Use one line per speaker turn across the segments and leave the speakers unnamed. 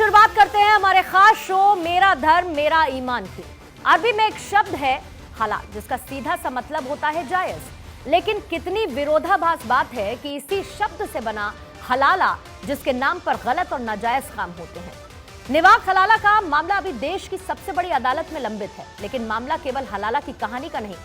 शुरुआत करते हैं हमारे खास शो मेरा धर्म मेरा ईमान की। अरबी में एक शब्द है हलाल, जिसका सीधा सा मतलब होता है जायज। लेकिन कितनी विरोधाभास बात है कि इसी शब्द से बना हलाला, जिसके नाम पर गलत और नाजायज काम होते हैं। निवाक हलाला का मामला अभी देश की सबसे बड़ी अदालत में लंबित है, लेकिन मामला केवल हलाला की कहानी का नहीं,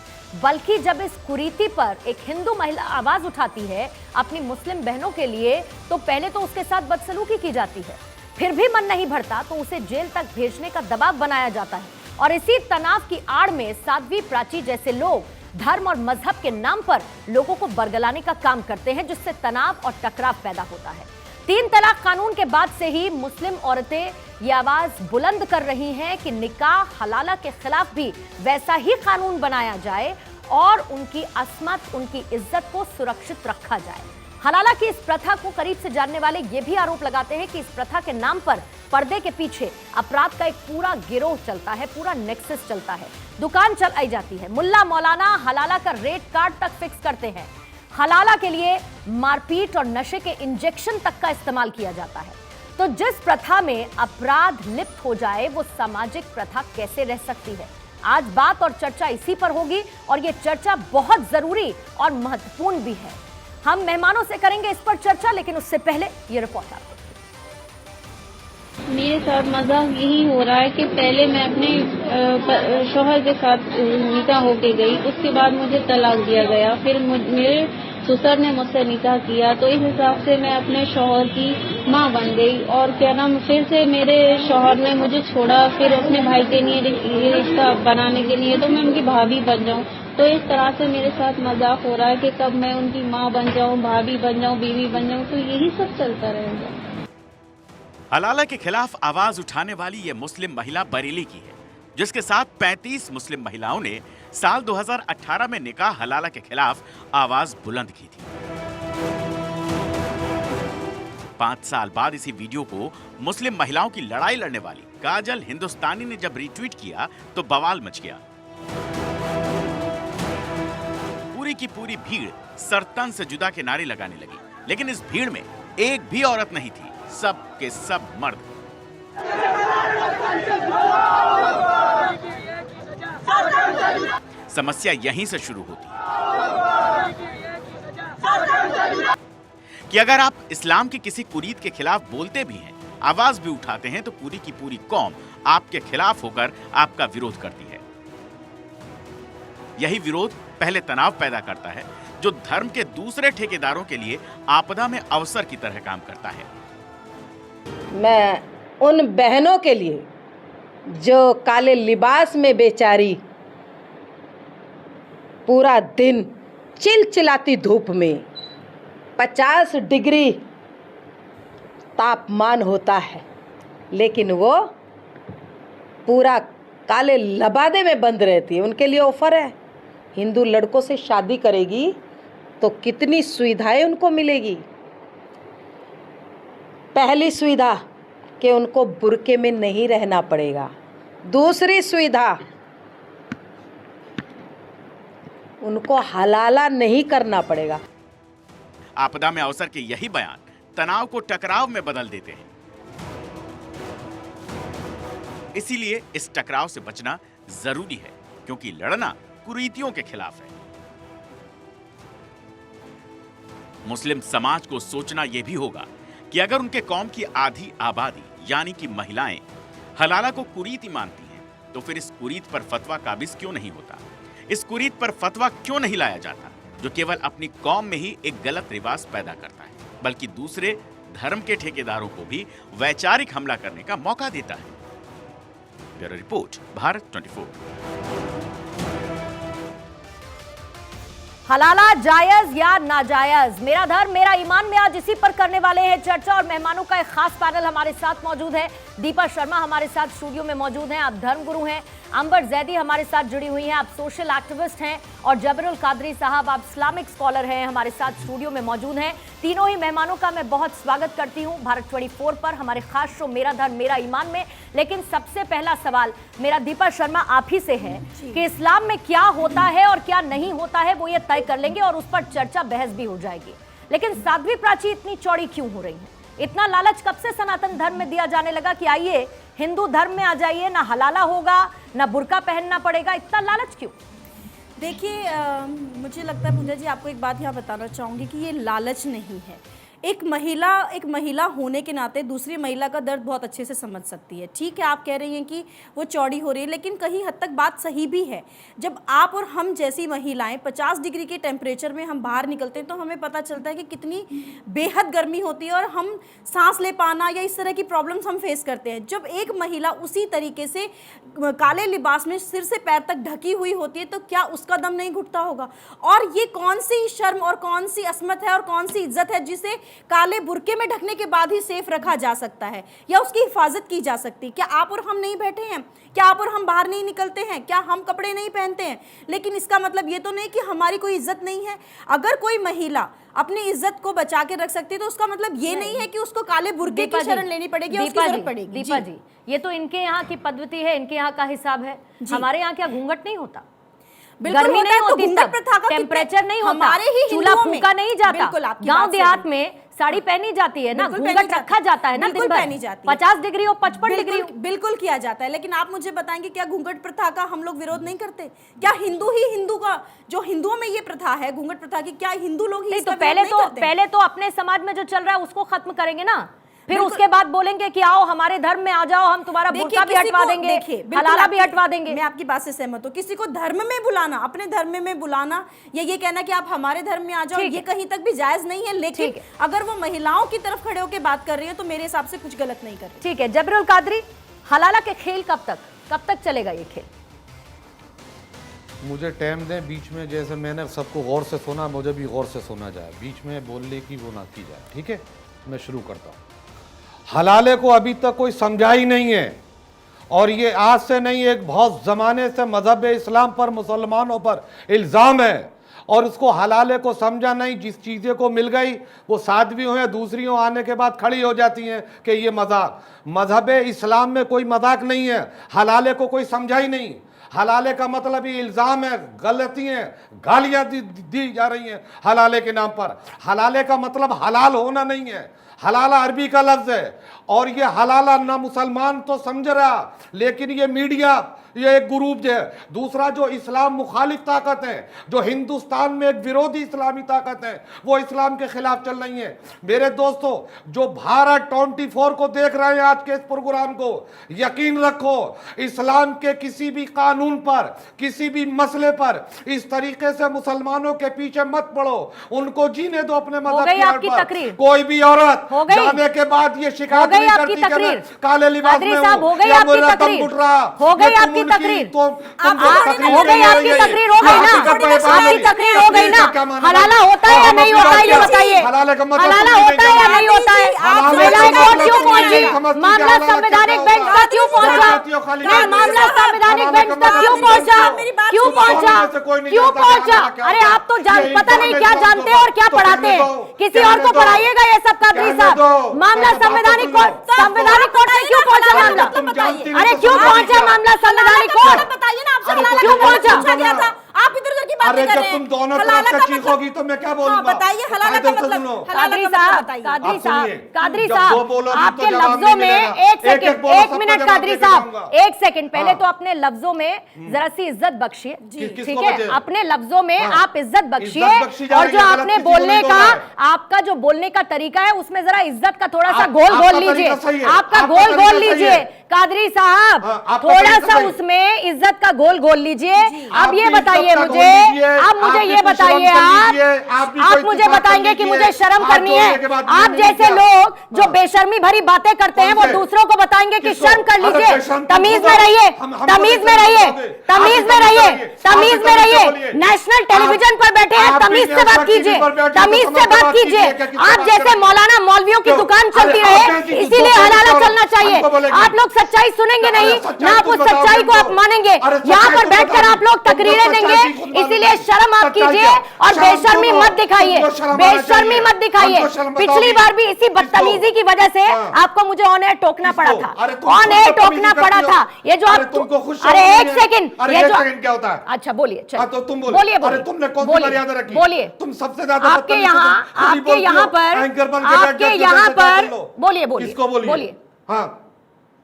बल्कि जब इस कुरीति पर एक हिंदू महिला आवाज उठाती है अपनी मुस्लिम बहनों के लिए, तो पहले तो उसके साथ बदसलूकी की जाती है, फिर भी मन नहीं भरता तो उसे जेल तक भेजने का दबाव बनाया जाता है। और इसी तनाव की आड़ में साध्वी प्राची जैसे लोग धर्म और मजहब के नाम पर लोगों को बरगलाने का काम करते हैं, जिससे तनाव और टकराव पैदा होता है। 3 तलाक कानून के बाद से ही मुस्लिम औरतें ये आवाज बुलंद कर रही हैं कि निकाह हलाला के खिलाफ भी वैसा ही कानून बनाया जाए और उनकी अस्मत, उनकी इज्जत को सुरक्षित रखा जाए। हलाला की इस प्रथा को करीब से जानने वाले ये भी आरोप लगाते हैं कि इस प्रथा के नाम पर पर्दे के पीछे अपराध का एक पूरा गिरोह चलता है, पूरा नेक्सस चलता है, दुकान चलाई जाती है। मुल्ला मौलाना हलाला का रेट कार्ड तक फिक्स करते हैं। हलाला के लिए मारपीट और नशे के इंजेक्शन तक का इस्तेमाल किया जाता है। तो जिस प्रथा में अपराध लिप्त हो जाए, वो सामाजिक प्रथा कैसे रह सकती है? आज बात और चर्चा इसी पर होगी, और ये चर्चा बहुत जरूरी और महत्वपूर्ण भी है। हम मेहमानों से करेंगे इस पर चर्चा, लेकिन उससे पहले ये रिपोर्ट आपको।
मेरे साथ मजाक यही हो रहा है कि पहले मैं अपने शौहर के साथ निकाह होके गई, उसके बाद मुझे तलाक दिया गया, फिर मेरे ससुर ने मुझसे निकाह किया, तो इस हिसाब से मैं अपने शौहर की माँ बन गई। और क्या नाम, फिर से मेरे शौहर ने मुझे छोड़ा, फिर अपने भाई के लिए रिश्ता बनाने के लिए तो मैं उनकी भाभी बन जाऊँ। तो इस तरह से मेरे साथ मजाक हो रहा है कि कब मैं उनकी माँ बन जाऊँ, भाभी बन जाऊँ, बीवी बन जाऊँ, तो यही सब चलता रहेगा।
हलाला के खिलाफ आवाज उठाने वाली ये मुस्लिम महिला बरेली की है, जिसके साथ 35 मुस्लिम महिलाओं ने साल 2018 में निकाह हलाला के खिलाफ आवाज बुलंद की थी। 5 साल बाद इसी वीडियो को मुस्लिम महिलाओं की लड़ाई लड़ने वाली काजल हिंदुस्तानी ने जब रीट्वीट किया तो बवाल मच गया। पूरी की पूरी भीड़ सरतन से जुदा के नारे लगाने लगी, लेकिन इस भीड़ में एक भी औरत नहीं थी, सब के सब मर्द। समस्या यहीं से शुरू होती कि अगर आप इस्लाम की किसी कुरीत के खिलाफ बोलते भी हैं, आवाज भी उठाते हैं, तो पूरी की पूरी कौम आपके खिलाफ होकर आपका विरोध करती है। यही विरोध पहले तनाव पैदा करता है, जो धर्म के दूसरे ठेकेदारों के लिए आपदा में अवसर की तरह काम करता है।
मैं उन बहनों के लिए जो काले लिबास में बेचारी पूरा दिन चिलचिलाती धूप में 50 डिग्री तापमान होता है, लेकिन वो पूरा काले लबादे में बंद रहती है, उनके लिए ऑफर है। हिंदू लड़कों से शादी करेगी तो कितनी सुविधाएं उनको मिलेगी। पहली सुविधा कि उनको बुर्के में नहीं रहना पड़ेगा। दूसरी सुविधा, उनको हलाला नहीं करना पड़ेगा।
आपदा में अवसर के यही बयान तनाव को टकराव में बदल देते हैं। इसीलिए इस टकराव से बचना जरूरी है, क्योंकि लड़ना कुरीतियों के खिलाफ है। मुस्लिम समाज को सोचना यह भी होगा कि अगर उनके कौम की आधी आबादी यानी कि महिलाएं हलाला को कुरीति मानती हैं, तो फिर इस कुरीत पर फतवा काबिज क्यों नहीं होता? इस कुरीत पर फतवा क्यों नहीं लाया जाता, जो केवल अपनी कौम में ही एक गलत रिवाज पैदा करता है, बल्कि दूसरे धर्म के ठेकेदारों को भी वैचारिक हमला करने का मौका देता है। Bureau report, Bharat 24।
हलाला जायज या नाजायज, मेरा धर्म मेरा ईमान में आज इसी पर करने वाले हैं चर्चा। और मेहमानों का एक खास पैनल हमारे साथ मौजूद है। दीपा शर्मा हमारे साथ स्टूडियो में मौजूद हैं, आप धर्मगुरु हैं। अंबर जैदी हमारे साथ जुड़ी हुई हैं, आप सोशल एक्टिविस्ट हैं। और जबरुल कादरी साहब, आप इस्लामिक स्कॉलर हैं, हमारे साथ स्टूडियो में मौजूद हैं। तीनों ही मेहमानों का मैं बहुत स्वागत करती हूं भारत 24 पर, हमारे खास शो मेरा धर्म मेरा ईमान में। लेकिन सबसे पहला सवाल मेरा दीपा शर्मा आप ही से है कि इस्लाम में क्या होता है और क्या नहीं होता है, वो ये तय कर लेंगे और उस पर चर्चा बहस भी हो जाएगी। लेकिन साध्वी प्राची इतनी चौड़ी क्यों हो रही है? इतना लालच कब से सनातन धर्म में दिया जाने लगा कि आइए हिंदू धर्म में आ जाइए, ना हलाला होगा ना बुर्का पहनना पड़ेगा, इतना लालच क्यों?
देखिए मुझे लगता है पूजा जी, आपको एक बात यहाँ बताना चाहूँगी कि ये लालच नहीं है। एक महिला होने के नाते दूसरी महिला का दर्द बहुत अच्छे से समझ सकती है। ठीक है, आप कह रही हैं कि वो चौड़ी हो रही है, लेकिन कहीं हद तक बात सही भी है। जब आप और हम जैसी महिलाएं 50 डिग्री के टेम्परेचर में हम बाहर निकलते हैं तो हमें पता चलता है कि कितनी बेहद गर्मी होती है और हम सांस ले पाना या इस तरह की प्रॉब्लम्स हम फेस करते हैं। जब एक महिला उसी तरीके से काले लिबास में सिर से पैर तक ढकी हुई होती है तो क्या उसका दम नहीं घुटता होगा? और ये कौन सी शर्म और कौन सी असमत है और कौन सी इज्जत है जिसे काले बुर्के में ढकने के बाद ही सेफ रखा जा सकता है या उसकी हिफाजत की जा सकती? क्या आप और हम नहीं बैठे हैं? क्या आप और हम बाहर नहीं निकलते हैं? क्या हम कपड़े नहीं पहनते हैं? लेकिन इसका मतलब ये तो नहीं कि हमारी कोई इज्जत नहीं है। अगर कोई महिला अपनी इज्जत को बचा के रख सकती है तो उसका मतलब ये नहीं है कि उसको काले बुर्के की शरण लेनी पड़ेगी, उसकी जरूरत पड़ेगी।
दीपा जी, ये तो इनके यहाँ की पद्धति है, इनके यहाँ का हिसाब है। हमारे यहाँ क्या घूंघट नहीं होता? गर्मी नहीं होती, टेम्परेचर नहीं होता,
हमारे ही
चूल्हा फूका नहीं जाता, गांव देहात में साड़ी पहनी जाती है ना, घूंघट रखा जाता है ना, दिन भर 50 डिग्री और 55 डिग्री
बिल्कुल किया जाता है। लेकिन आप मुझे बताएंगे क्या घूंघट प्रथा का हम लोग विरोध नहीं करते? क्या हिंदू का जो हिंदुओं में ये प्रथा है घूंघट प्रथा की, क्या हिंदू लोग ही
तो पहले तो अपने समाज में जो चल रहा है उसको खत्म करेंगे ना, फिर उसके बाद बोलेंगे कि आओ हमारे धर्म में आ जाओ, हम तुम्हारा बुर्का भी हटवा देंगे, हलाला भी हटवा देंगे।
मैं आपकी बात से सहमत हूँ। किसी को धर्म में बुलाना, अपने धर्म में बुलाना या ये कहना कि आप हमारे धर्म में आ जाओ, ये कहीं तक भी जायज नहीं है। लेकिन अगर वो महिलाओं की तरफ खड़े होकर बात कर रही है तो मेरे हिसाब से कुछ गलत नहीं कर रही।
ठीक है, जबरुल कादरी, हलाला के खेल कब तक चलेगा ये खेल?
मुझे टाइम दें, बीच में जैसे मैंने सबको गौर से सुना, मुझे भी गौर से सुना जाए, बीच में बोलने की वो ना की जाए। ठीक है, मैं शुरू करता हूँ। हलाले को अभी तक कोई समझा ही नहीं है, और ये आज से नहीं, एक बहुत ज़माने से मज़हब इस्लाम पर, मुसलमानों पर इल्ज़ाम है, और उसको हलाले को समझा नहीं। जिस चीज़ें को मिल गई वो साध्वियों हैं, दूसरियों आने के बाद खड़ी हो जाती हैं कि ये मजाक। मज़हब इस्लाम में कोई मजाक नहीं है, हलाले को कोई समझा ही नहीं। हलाले का मतलब ये इल्ज़ाम है, गलती है, गालियाँ दी जा रही हैं हलाले के नाम पर। हलाले का मतलब हलाल होना नहीं है, हलाला अरबी का लफ्ज़ है, और ये हलाला ना मुसलमान तो समझ रहा, लेकिन ये मीडिया, ये एक ग्रुप है। दूसरा जो इस्लाम मुखालिफ ताकत है, जो हिंदुस्तान में एक विरोधी इस्लामी ताकत है, वो इस्लाम के खिलाफ चल रही है। मेरे दोस्तों, जो भारत 24 को देख रहे हैं आज के इस प्रोग्राम को, यकीन रखो इस्लाम के किसी भी कानून पर, किसी भी मसले पर इस तरीके से मुसलमानों के पीछे मत पड़ो, उनको जीने दो अपने मज़हब पर। कोई भी औरत जाने के बाद ये शिकायत नहीं करती कि काले लिबास में हूं या मेरा दम घुट रहा।
हो गई आपकी तकरीर, हो गई आपकी तकरीर, हो गई ना, आपकी तकरीर हो गई ना। हलाला होता है या नहीं होता है ये बताइए, हलाला होता है या नहीं होता है? महिलाएं कोर्ट क्यों पहुंची? मामला संवैधानिक बेंच तक क्यों पहुंचा? मामला संवैधानिक बेंच तक क्यों पहुंचा? क्यों पहुंचा? क्यों पहुंचा? अरे आप तो पता नहीं क्या जानते हैं और क्या पढ़ाते हैं, किसी और को पढ़ाइएगा ये सब। कादरी साहब, मामला संवैधानिक कोर्ट में क्यों पहुंचा मामला? अरे क्यों पहुंचा मामला संवैधानिक कोर्ट?
बताइए ना, आपसे
क्यों पहुंचा
गया था? आप इधर-उधर की बातें कर रहे हैं।
तुम दोनों तरफ से चीखोगी तो मैं क्या बोलूंगा?
बताइए हलाला का मतलब।
कादरी साहब, आपके लफ्जों में एक मिनट कादरी साहब, एक सेकंड, पहले तो अपने लफ्जों में जरा सी इज्जत बख्शिए, ठीक है? अपने लफ्जों में आप इज्जत बख्शिए, और जो आपने बोलने का, आपका जो बोलने का तरीका है उसमें जरा इज्जत का थोड़ा सा गोल लीजिए, आपका गोल लीजिए कादरी साहब, थोड़ा सा उसमें इज्जत का गोल लीजिए। अब ये बताइए मुझे, अब मुझे ये बताइए, आप मुझे बताएंगे कि मुझे शर्म करनी है? आप जैसे लोग जो बेशर्मी भरी बातें करते हैं वो दूसरों को बताएंगे कि शर्म कर लीजिए। तमीज में रहिए, तमीज में रहिए, तमीज में रहिए, तमीज में रहिए। नेशनल टेलीविजन पर बैठे हैं, तमीज से बात कीजिए, तमीज से बात कीजिए। आप जैसे मौलाना मौलवियों की दुकान चलती रहे, इसीलिए हलाला चलना चाहिए। आप लोग सच्चाई सुनेंगे नहीं,
सच्चाई
ना आप
तुम
उस
बताओ
सच्चाई को
हमको।
आप मानेंगे।
अरे
यहाँ
सच्चाई
पर
तुम
बैठकर
बताओ।
आप लोग
तुमको
तकरीरें
सच्चाई
देंगे,
की खुद मालूम
इसीलिए
नहीं।
शर्म आप
सच्चाई
कीजिए
क्या?
और
शर्म
बेशर्मी
तुम
मत
हो।
दिखाइए,
तुमको शर्म आना
बेशर्मी
चाहिए।
मत दिखाइए।
हमको शर्म बताओगी।
पिछली बार भी इसी
किसको?
बदतमीजी की वजह से
हाँ।
आपको मुझे ऑन एयर टोकना पड़ा
किसको?
था,
अरे तुम
ऑन
खुद
एयर
बदतमीजी
टोकना पड़ा
करती हो।
था। ये जो
अरे
आप,
तुमको खुद
अरे
शर्म
एक
नहीं है।
सेकंड,
अरे
ये
एक
जो,
सेकंड क्या होता है?
अच्छा बोलिए, चलिए।
हाँ, तो तुम
बोलिए,
अरे तुमने कौन सी
बोलिए,
मर्यादा रखी?
बोलिए।
तुम सबसे ज्यादा
आपके
बदतमीज
यहाँ,
तुम खुद ही
आपके
बोलती
यहाँ
हो।
पर,
एंकर बन के बैठ
आपके
जाती हो,
यहाँ
जैसे चाहे
पर,
कर लो।
बोलिए, बोलिए,
किसको बोलिए?
बोलिए,
हाँ,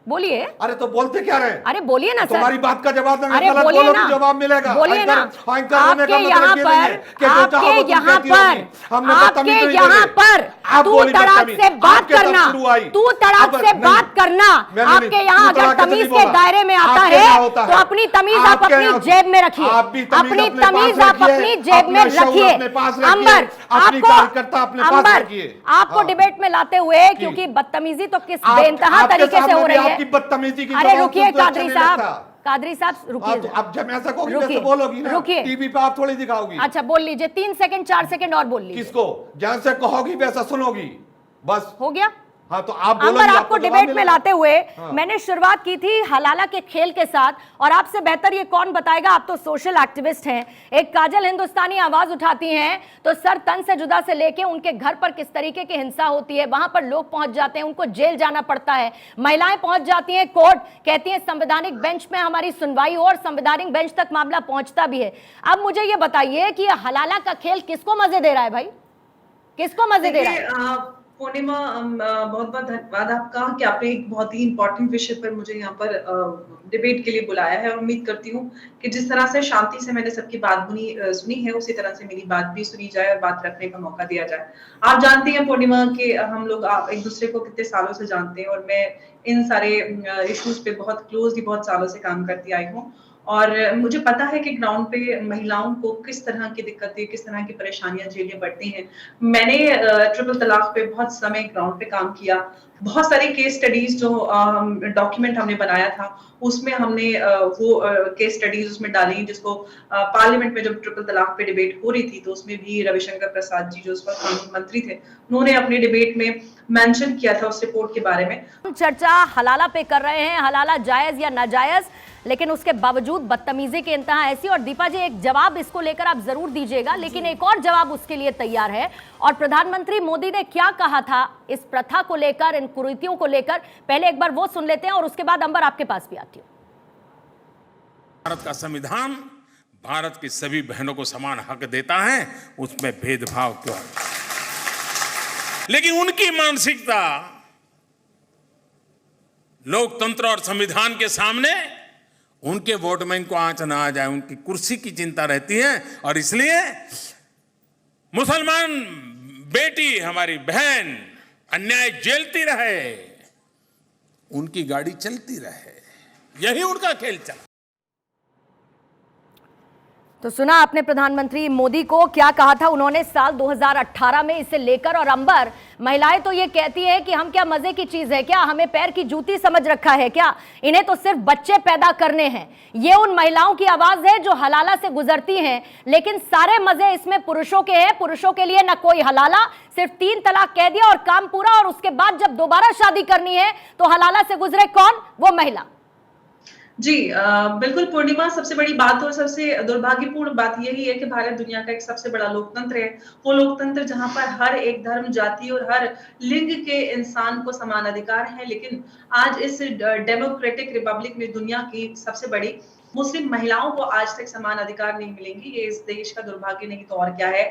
बोलिए।
अरे तो बोलते क्या रहे?
अरे बोलिए ना सर,
तुम्हारी बात का जवाब देंगे,
अरे
गलत
बोलिए
बोलोगी
ना,
जवाब मिलेगा।
बोलिए ना।
एंकर होने का
आपके
मतलब
यहाँ
ये नहीं है
पर,
कि जो चाहो वो
आपके
तुम
यहाँ
कहती
पर,
होगी। हमने बदतमीज
आपके
नहीं
यहाँ
बोले।
पर
आप
तू
बोली
तड़ाक
बदतमीज।
से बात
आपके तब
करना,
शुरू आई।
तू तड़ाक
अब
से
नहीं,
बात करना।
मैंने नहीं,
आपके यहाँ
तू
अगर
तड़ाक से
तमीज
नहीं
के
बोला।
दायरे में आता
आपके यहाँ
है
होता
तो
है।
अपनी तमीज आप
आपके
अपनी
यहाँ-
जेब में रखिए,
आप भी तमीज
अपनी
अपने पास
तमीज आप
रखिए,
अपनी जेब में
अपना शऊर
रखिए।
अपने पास रखिए,
अंबर,
अपनी कार्यकर्ता अपने पास
अंबर,
रखिए।
आपको
हाँ।
डिबेट में लाते हुए, क्योंकि बदतमीजी तो किस बेइंतहा
आपके
तरीके से
सामने
हो
भी
रही है।
आपकी बदतमीजी की
अरे
जवाब
रुकिए
तुमको अच्छा
कादरी
नहीं
साहब,
लगता।
कादरी साहब रुकिए,
तो अब जब ऐसा कहोगी
रुकिए,
वैसे बोलोगी ना,
रुकिए।
टीवी पे आप थोड़ी दिखाओगी।
अच्छा बोल लीजिए, 3 सेकंड 4 सेकंड और बोल लीजिए।
किसको? जैसे कहोगी वैसा सुनोगी, बस।
हो गया?
हाँ, तो आप
अंबर,
बोलोगी,
आपको
जवाब
डिबेट में
मिलेगा।
लाते हुए
हाँ।
मैंने शुरुआत की थी हलाला के खेल के साथ, और आपसे बेहतर ये कौन बताएगा, आप तो सोशल एक्टिविस्ट हैं। एक काजल हिंदुस्तानी आवाज उठाती हैं तो सर तन से जुदा से लेके उनके घर पर किस तरीके की हिंसा होती है, वहां पर लोग पहुंच जाते हैं, उनको जेल जाना पड़ता है, महिलाएं पहुंच जाती हैं कोर्ट, कहती हैं संवैधानिक बेंच में हमारी सुनवाई हो, और संवैधानिक बेंच तक मामला पहुंचता भी है। अब मुझे ये बताइए कि ये हलाला का खेल किसको मजे दे रहा है भाई, किसको मजे दे रहा है?
पूर्णिमा, बहुत बहुत धन्यवाद आपका कि आपने एक बहुत ही इम्पोर्टेंट विषय पर मुझे यहाँ पर डिबेट के लिए बुलाया है। और उम्मीद करती हूँ कि जिस तरह से शांति से मैंने सबकी बात सुनी है, उसी तरह से मेरी बात भी सुनी जाए और बात रखने का मौका दिया जाए। आप जानती हैं पूर्णिमा कि हम लोग एक दूसरे को कितने सालों से जानते हैं, और मैं इन सारे इश्यूज पे बहुत क्लोजली बहुत सालों से काम करती आई हूँ। और मुझे पता है कि ग्राउंड पे महिलाओं को किस तरह की दिक्कतें, किस तरह की परेशानियां झेलनी पड़ती हैं। मैंने ट्रिपल तलाक पे बहुत समय ग्राउंड पे काम किया। बहुत सारी केस स्टडीज जो डॉक्यूमेंट हमने बनाया था, उसमें हमने वो केस स्टडीज उसमें डाली, जिसको पार्लियामेंट में जब ट्रिपल तलाक पे डिबेट हो रही थी तो उसमें भी रविशंकर प्रसाद जी जो उस वक्त कानून मंत्री थे, उन्होंने अपनी डिबेट में मेंशन किया था उस रिपोर्ट के बारे में।
हम चर्चा हलाला पे कर रहे हैं, हलाला जायज या नाजायज, लेकिन उसके बावजूद बदतमीजी की इंतहा ऐसी। और दीपा जी एक जवाब इसको लेकर आप जरूर दीजिएगा, लेकिन एक और जवाब उसके लिए तैयार है। और प्रधानमंत्री मोदी ने क्या कहा था इस प्रथा को लेकर, इन कुरीतियों को लेकर, पहले एक बार वो सुन लेते हैं और उसके बाद अंबर आपके पास भी आती हूँ।
भारत का संविधान भारत की सभी बहनों को समान हक देता है, उसमें भेदभाव क्यों? लेकिन उनकी मानसिकता लोकतंत्र और संविधान के सामने उनके वोट में इनको आंच ना आ जाए, उनकी कुर्सी की चिंता रहती है। और इसलिए मुसलमान बेटी हमारी बहन अन्याय झेलती रहे, उनकी गाड़ी चलती रहे, यही उनका खेल चला।
तो सुना आपने प्रधानमंत्री मोदी को क्या कहा था उन्होंने साल 2018 में इसे लेकर। और अंबर, महिलाएं तो ये कहती हैं कि हम क्या मजे की चीज है क्या, हमें पैर की जूती समझ रखा है क्या, इन्हें तो सिर्फ बच्चे पैदा करने हैं। ये उन महिलाओं की आवाज है जो हलाला से गुजरती हैं, लेकिन सारे मजे इसमें पुरुषों के हैं। पुरुषों के लिए ना कोई हलाला, सिर्फ 3 तलाक कह दिया और काम पूरा। और उसके बाद जब दोबारा शादी करनी है तो हलाला से गुजरे कौन? वो महिला।
जी बिल्कुल पूर्णिमा, सबसे बड़ी बात और सबसे दुर्भाग्यपूर्ण बात यही है कि भारत दुनिया का एक सबसे बड़ा लोकतंत्र है। वो लोकतंत्र जहां पर हर एक धर्म, जाति और हर लिंग के इंसान को समान अधिकार है, लेकिन आज इस डेमोक्रेटिक रिपब्लिक में दुनिया की सबसे बड़ी मुस्लिम महिलाओं को आज तक समान अधिकार नहीं मिलेंगी। ये इस देश का दुर्भाग्य नहीं तो और क्या है।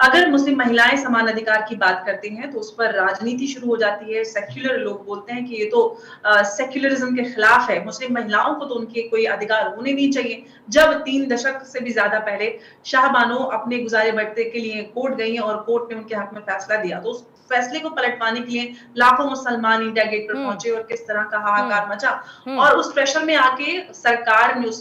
अगर मुस्लिम महिलाएं समान अधिकार की बात करती हैं तो उस पर राजनीति शुरू हो जाती है। सेक्युलर लोग बोलते हैं कि ये तो सेक्युलरिज्म के खिलाफ है, मुस्लिम महिलाओं को तो उनके कोई अधिकार होने नहीं चाहिए। जब 3 दशक से भी ज्यादा पहले शाहबानो अपने गुजारे बरते के लिए कोर्ट गई और कोर्ट ने उनके हक में फैसला दिया, तो उस फैसले को पलटवाने के लिए लाखों मुसलमान इंडिया गेट पर पहुंचे और किस तरह का हाहाकार मचा। और उस प्रेशर में आके सरकार ने उस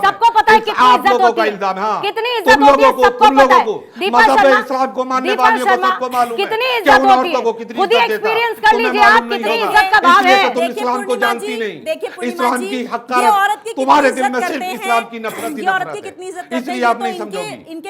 इल्जाम है।
सबको पता है कितनी
आप
इज्जत
लोगों
होती
का
है।
इल्जाम है, हाँ।
कितनी
तुम
इज्जत होती है
लोगों को,
सबको
तुम
पता
लोगों
है।
को,
दीपा
मजहब
शर्मा,
इस्लाम को मानने
दीपा
वालियों को
शर्मा,
सबको मालूम है
कितनी
कि
इज्जत
उन
होती
औरतों को
है,
कितनी
खुद ही
इज्जत देता।
एक्सपीरियंस कर
तुम्हें
लीजिए आप,
मालूम नहीं
कितनी
होगा,
इज्जत का भाव
इसलिए
है।
तो तुम
देखिए
इस्लाम को
पूर्णिमा
जानती
जी,
नहीं।
देखिए पूर्णिमा
इस्लाम
जी,
की
ये
हक्कारत
औरत की
तुम्हारे
कितनी
दिल में
इज्जत
सिर्फ
करते
इस्लाम
हैं,
की नफरत ही
ये औरत की
नफरत
कितनी इज्जत
है,
करते हैं,
इसलिए
ये
आप
तो
नहीं
इनके
समझोगी।
इनके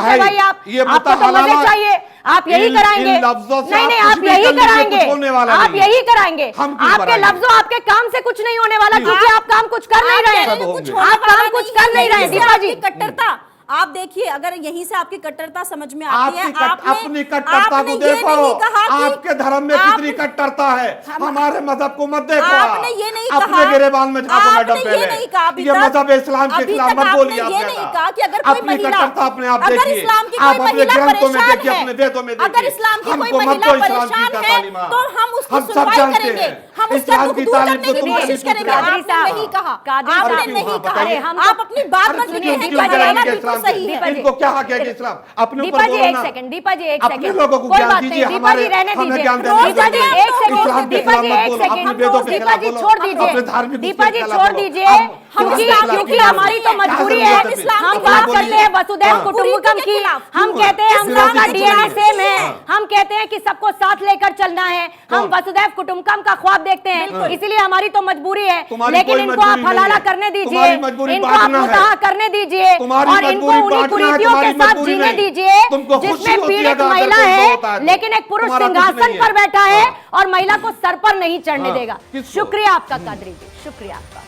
खुश
है
है भाई आप,
ये मुद्दा
आपको तो मजे
हलाला
चाहिए, आप यही कराएंगे।
इन लफ्जों से
नहीं नहीं,
आप
आप
कुछ भी
यही
कर लीजिए,
कराएंगे,
कुछ होने वाला
आप
नहीं है।
यही कराएंगे।
हम क्यों
आपके
कराएंगे?
लफ्जों, आपके काम से कुछ नहीं होने वाला, क्योंकि आप काम कुछ कर नहीं रहे
सब
हैं,
होंगे।
आप काम कुछ कर नहीं रहे हैं। दीपा जी,
कट्टरता आप देखिए, अगर यहीं से आपकी कट्टरता समझ में आती है,
अपनी कट्टरता को देखो, आपके धर्म में कितनी कट्टरता है, हमारे मजहब को मत देखो।
आपने ये नहीं कहा,
अपने गिरेबान में झांको मैडम पहले।
ये नहीं कहा अभी
ये
तक,
मजहब इस्लाम के खिलाफ मत बोलिए।
ये नहीं कहा कि अगर कोई
अपनी
महिला,
कट्टरता अपने आप
अगर
देखिए,
इस्लाम की
आप
कोई
अपने
महिला
ग्रंथों में
परेशान
देखिए, अपने वेदों में
है, अगर
देखिए।
इस्लाम की कोई
हमको मत
महिला
दो इस्लाम की
परेशान है
तालीमात।
तो हम उसकी
हम सब
सुनवाई
जानते
करेंगे,
हैं।
हम उसका
इस्लाम
दुख
की
दूर
तालीम
करने
को
की
तुम
कोशिश
कभी
करेंगे।
कादरी
आपने
साहब,
नहीं कहा,
कादरी
आपने
साहब,
नहीं कहा,
अरे हम तो-
आप अपनी बात मत
सुनिए,
सुनिए,
दीपा जी,
बिल्कुल सही है।
इनको क्या हक है कि इस्लाम अपने ऊपर
दीपा जी
बोलो
एक
ना।
सेकंड, दीपा जी एक
अपने
सेकंड,
लोगों को
कोई
ज्ञान
बात
दीजिए,
नहीं, दीपा जी रहने
हमें
दीजिए,
ज्ञान देने
दीपा जी
दीजिए।
एक सेकंड,
इस्लाम के
दीपा जी
खिलाफ
एक
मत बोलो, अपने
सेकंड,
वेदों के
दीपा
खिलाफ
जी
बोलो,
छोड़ दीजिए,
अपने धार्मिक
दीपा जी
उसके
छोड़
खिलाफ बोलो।
दीजिए,
हम
क्योंकि
कुरान के खिलाफ
क्योंकि
बोलो।
हमारी तो मजबूरी
क्या
है,
जरूरत है?
हम
अपने
बात
बोलिए।
करते हैं वसुधैव
हाँ।
कुटुंबकम की, हम कहते हैं हम
सिर्फ
सबका
कुछ
डीएनए
नहीं।
सेम है,
हाँ।
हम कहते हैं कि सबको साथ लेकर चलना है, हम वसुधैव कुटुंबकम का ख्वाब देखते हैं, इसीलिए हमारी तो मजबूरी है,
तुम्हारी
लेकिन
कोई
इनको आप
मजबूरी
हलाला
नहीं है।
करने दीजिए,
तुम्हारी मजबूरी
इनको आप
बांटना है।
मुताहा करने दीजिए
तुम्हारी
और इनको
मजबूरी
उन्हीं
बांटना है,
कुरीतियों के
तुम्हारी
साथ
मजबूरी
जीने
नहीं।
दीजिए
तुमको खुशी
जिसमें
होती है
पीड़ित
अगर
महिला
तुमको
है,
होता है तो।
लेकिन एक पुरुष
तुम्हारा कुछ
सिंहासन
नहीं है।
पर बैठा है
हाँ।
और महिला को सर पर नहीं चढ़ने
हाँ,
देगा।
किसको?
शुक्रिया आपका कादरी जी, शुक्रिया आपका,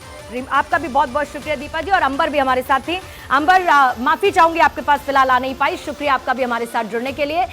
आपका भी बहुत बहुत शुक्रिया दीपा जी। और अंबर भी हमारे साथ थी। अंबर, माफी चाहूंगी आपके पास फिलहाल आ नहीं पाई, शुक्रिया आपका भी हमारे साथ जुड़ने के लिए।